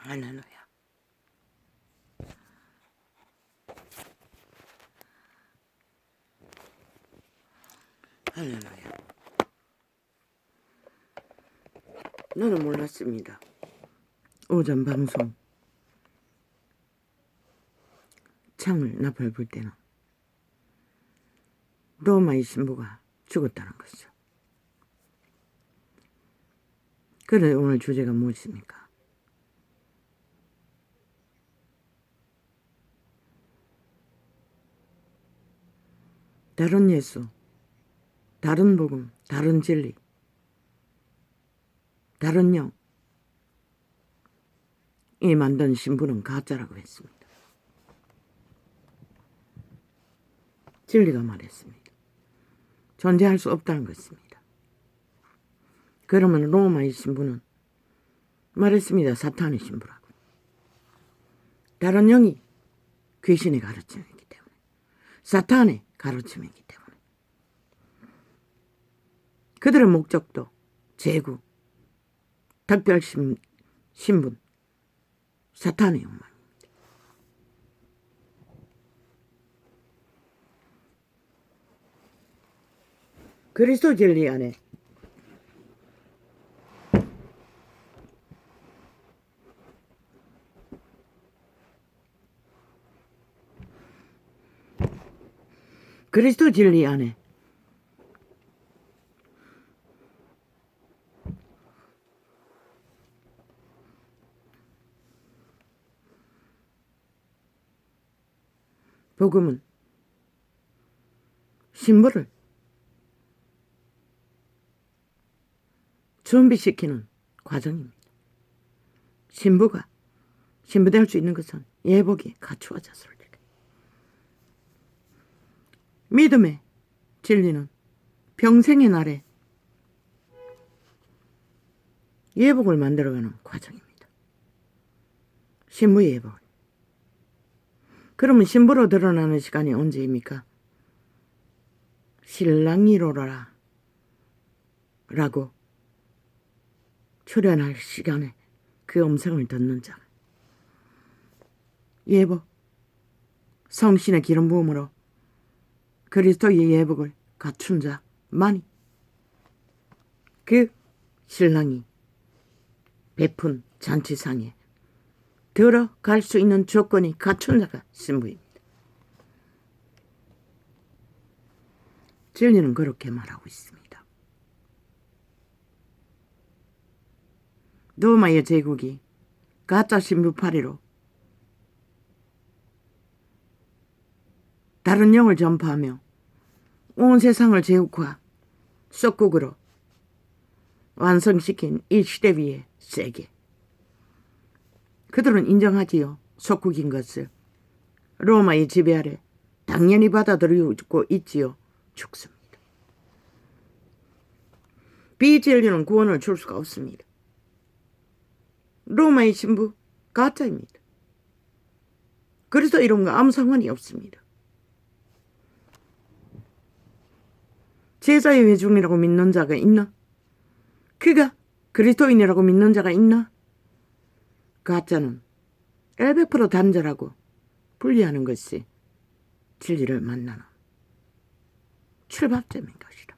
할렐루야. 할렐루야. 너는 몰랐습니다. 오전 방송 창을 나팔 불 때는 로마의 신부가 죽었다는 것이죠. 그래 오늘 주제가 무엇입니까? 다른 예수, 다른 복음, 다른 진리, 다른 영, 이 만든 신부는 가짜라고 했습니다. 진리가 말했습니다. 존재할 수 없다는 것입니다. 그러면 로마의 신부는 말했습니다. 사탄의 신부라고. 다른 영이 귀신의 가르침이기 때문에, 사탄의 가르침이기 때문에 그들의 목적도 제국, 특별 신분, 사탄의 욕망입니다. 그리스도 진리 안에 그리스도 진리 안에 복음은 신부를 준비시키는 과정입니다. 신부가 신부될 수 있는 것은 예복이 갖추어졌을 때. 믿음의 진리는 평생의 날에 예복을 만들어가는 과정입니다. 신부의 예복. 그러면 신부로 드러나는 시간이 언제입니까? 신랑이로라 라고 출연할 시간에 그 음성을 듣는 자, 예복, 성신의 기름 부음으로 그리스도의 예복을 갖춘 자만이 그 신랑이 베푼 잔치상에 들어갈 수 있는 조건이 갖춘 자가 신부입니다. 진리는 그렇게 말하고 있습니다. 로마의 제국이 가짜 신부파리로 다른 영을 전파하며 온 세상을 제국화, 속국으로 완성시킨 이 시대 위의 세계. 그들은 인정하지요. 속국인 것을. 로마의 지배 아래 당연히 받아들이고 있지요. 죽습니다. 비진리는 구원을 줄 수가 없습니다. 로마의 신부 가짜입니다. 그래서 이런 거 아무 상관이 없습니다. 제자의 회중이라고 믿는 자가 있나? 그가 그리스도인이라고 믿는 자가 있나? 가짜는 100% 단절하고 분리하는 것이 진리를 만나는 출발점인 것이다.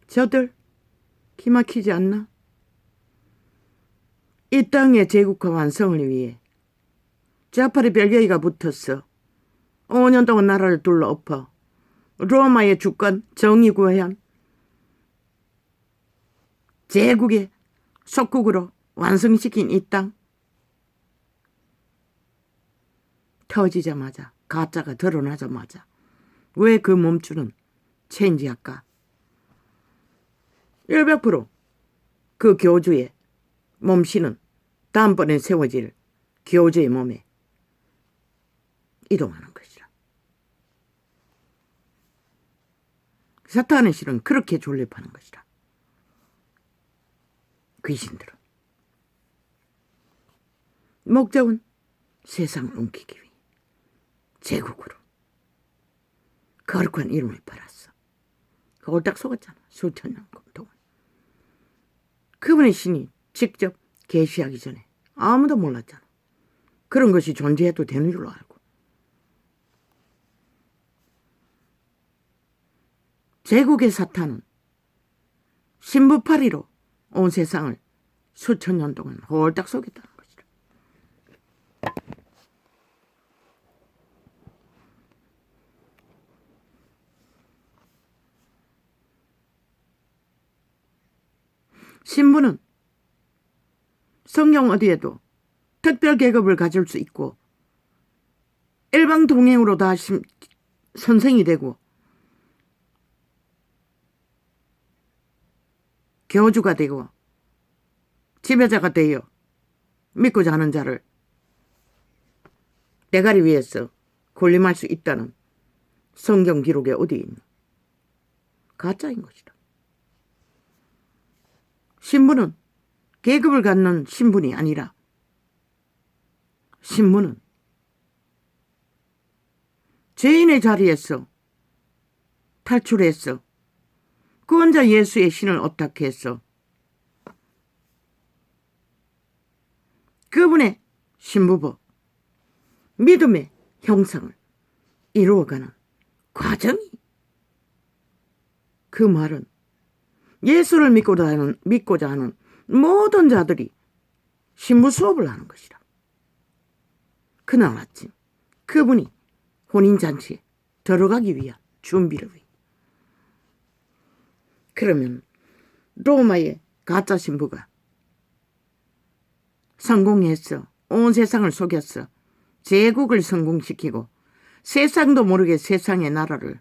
저들 기막히지 않나? 이 땅의 제국화 완성을 위해 자파리 별개가 붙었어. 5년 동안 나라를 둘러 엎어 로마의 주권 정의 구현 제국의 속국으로 완성시킨 이 땅 터지자마자 가짜가 드러나자마자 왜 그 몸주는 체인지할까? 100%그 교주의 몸씨는 다음번에 세워질 교주의 몸에 이동하는 것이라. 사탄의 실은 그렇게 존립하는 것이라. 귀신들은 목적은 세상을 옮기기 위해 제국으로 거룩한 이름을 팔았어. 그걸 딱 속았잖아. 수천 년 동안. 그분의 신이 직접 계시하기 전에 아무도 몰랐잖아. 그런 것이 존재해도 되는 줄로 알고. 제국의 사탄은 신부파리로 온 세상을 수천 년 동안 홀딱 속였다는 것이다. 신부는 성경 어디에도 특별 계급을 가질 수 있고 일방 동행으로 다 선생이 되고 교주가 되고 지배자가 되어 믿고자 하는 자를 대가리 위에서 군림할 수 있다는 성경 기록에 어디 있나? 가짜인 것이다. 신부는 계급을 갖는 신분이 아니라 신부는 죄인의 자리에서 탈출해서 구원자 예수의 신을 어떻게해서 그분의 신부법, 믿음의 형상을 이루어가는 과정이, 그 말은 예수를 믿고자 하는 모든 자들이 신부 수업을 하는 것이다. 그날 아침 그분이 혼인잔치에 들어가기 위한 준비를 위해. 그러면 로마의 가짜 신부가 성공했어. 온 세상을 속였어. 제국을 성공시키고 세상도 모르게 세상의 나라를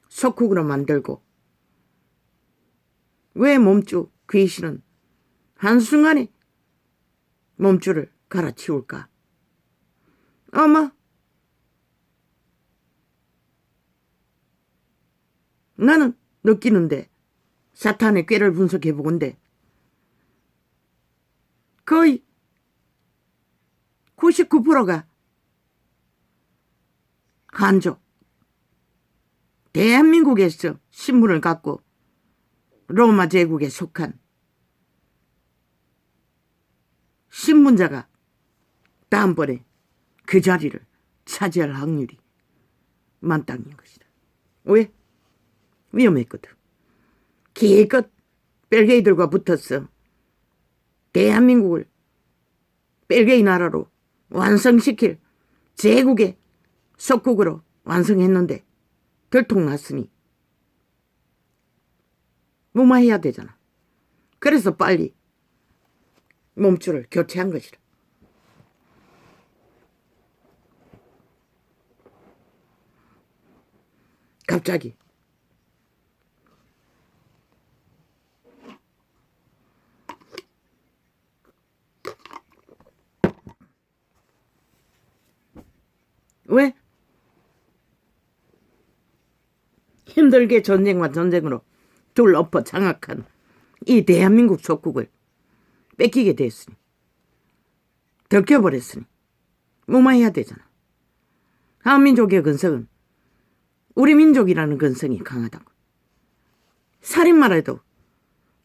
속국으로 만들고, 왜 몸주 귀신은 한순간에 몸주를 갈아치울까? 어머, 나는 느끼는데, 사탄의 꾀를 분석해보건대 거의 99%가 한족, 대한민국에서 신분을 갖고 로마 제국에 속한 신분자가 다음번에 그 자리를 차지할 확률이 만땅인 것이다. 왜? 위험했거든. 기껏 벨게이들과 붙었어. 대한민국을 벨게이 나라로 완성시킬 제국의 속국으로 완성했는데 들통났으니 무마해야 되잖아. 그래서 빨리 몸줄을 교체한 것이다. 갑자기 왜? 힘들게 전쟁과 전쟁으로 둘 엎어 장악한 이 대한민국 속국을 뺏기게 됐으니, 들켜버렸으니 무마해야 되잖아. 한민족의 근성은 우리 민족이라는 근성이 강하다고. 살인만 해도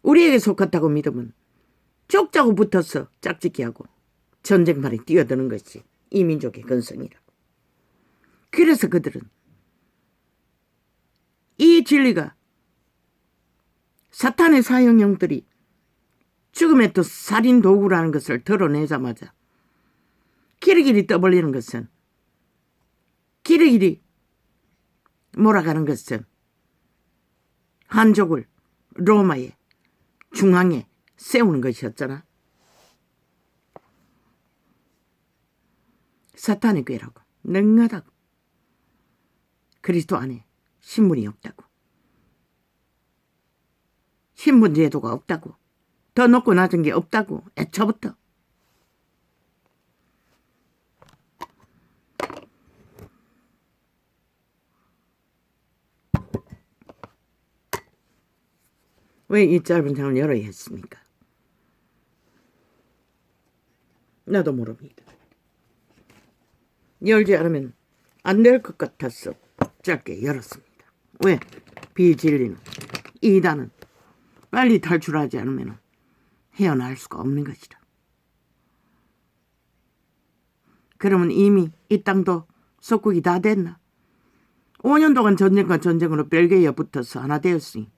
우리에게 속았다고 믿으면 쪽자고 붙어서 짝짓기 하고 전쟁판에 뛰어드는 것이 이 민족의 근성이라고. 그래서 그들은 이 진리가 사탄의 사형형들이 죽음의 또 살인 도구라는 것을 드러내자마자 기리기리 떠벌리는 것은, 기리기리 몰아가는 것은 한족을 로마의 중앙에 세우는 것이었잖아. 사탄의 꾀라고. 능하다고. 그리스도 안에 신분이 없다고. 신분 제도가 없다고. 더 높고 낮은 게 없다고. 애초부터. 왜 이 짧은 장을 열어야 했습니까? 나도 모릅니다. 열지 않으면 안 될 것 같아서 짧게 열었습니다. 왜? 비진리는, 이단은 빨리 탈출하지 않으면 헤어날 수가 없는 것이다. 그러면 이미 이 땅도 속국이 다 됐나? 5년 동안 전쟁과 전쟁으로 벨기에에 붙어서 하나 되었으니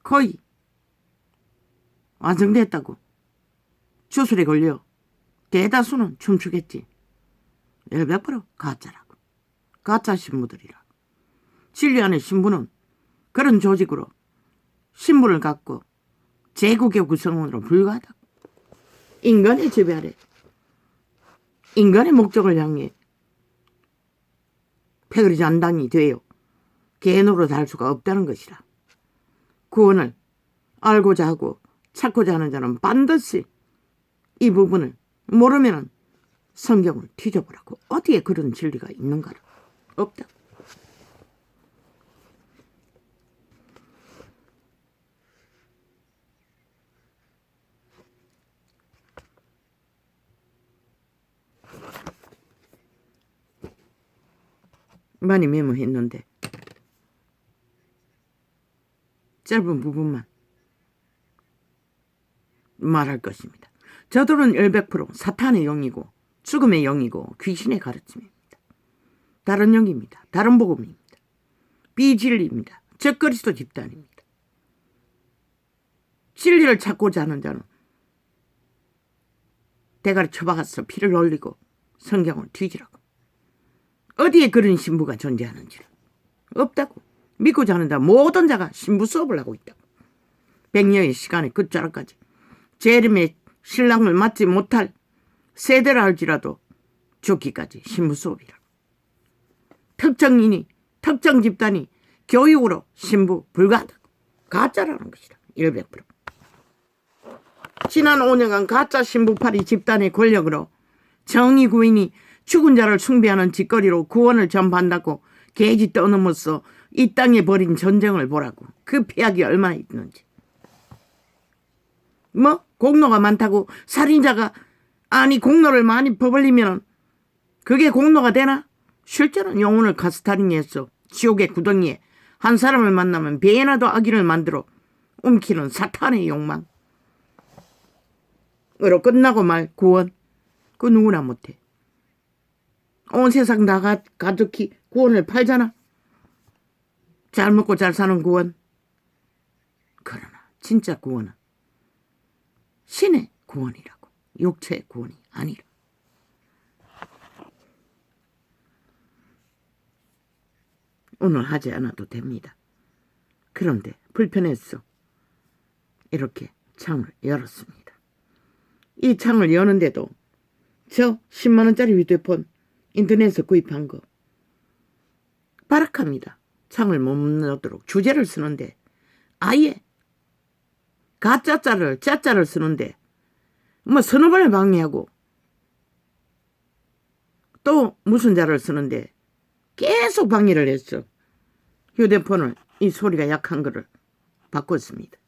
거의 완성됐다고. 주술에 걸려 대다수는 춤추겠지. 100% 가짜라고. 가짜 신부들이라고. 진리 안의 신부는 그런 조직으로 신분을 갖고 제국의 구성원으로 불과하다고. 인간의 지배 아래 인간의 목적을 향해 패거리 잔당이 되어 개노릇 할 수가 없다는 것이라. 구원을 알고자 하고 찾고자 하는 자는 반드시 이 부분을 모르면 성경을 뒤져보라고. 어디에 그런 진리가 있는가를. 없다. 많이 메모했는데 짧은 부분만 말할 것입니다. 저들은 100% 사탄의 영이고 죽음의 영이고 귀신의 가르침입니다. 다른 영입니다. 다른 복음입니다. 비진리입니다. 적그리스도 집단입니다. 진리를 찾고자 하는 자는 대가리 쳐박아서 피를 흘리고 성경을 뒤지라고. 어디에 그런 신부가 존재하는지를. 없다고. 믿고자 하는 자 모든 자가 신부 수업을 하고 있다고. 100년의 시간의 끝자락까지 재림의 신랑을 맞지 못할 세대라 할지라도 죽기까지 신부 수업이라고. 특정인이 특정 집단이 교육으로 신부 불가하다고. 가짜라는 것이다. 100%. 지난 5년간 가짜 신부파리 집단의 권력으로 정의 구인이 죽은 자를 숭배하는 짓거리로 구원을 전파한다고 개지 떠넘어서 이 땅에 벌인 전쟁을 보라고. 그 폐악이 얼마나 있는지. 뭐 공로가 많다고 살인자가 공로를 많이 퍼벌리면 그게 공로가 되나? 실제로는 영혼을 가스타링해서 지옥의 구덩이에 한 사람을 만나면 배에나도 악인을 만들어 움키는 사탄의 욕망. 으로 끝나고 말 구원. 그 누구나 못해. 온 세상 다 가득히 구원을 팔잖아. 잘 먹고 잘 사는 구원. 그러나 진짜 구원은 신의 구원이라고. 육체의 구원이 아니라. 오늘 하지 않아도 됩니다. 그런데 불편해서 이렇게 창을 열었습니다. 이 창을 여는데도 저 10만 원짜리 휴대폰 인터넷에서 구입한 거 바락합니다. 창을 못 넣도록 주제를 쓰는데 아예 가짜자를 짜짜를 쓰는데 뭐 서너 번을 방해하고 또 무슨 자를 쓰는데 계속 방해를 했어. 휴대폰을 이 소리가 약한 거를 바꿨습니다.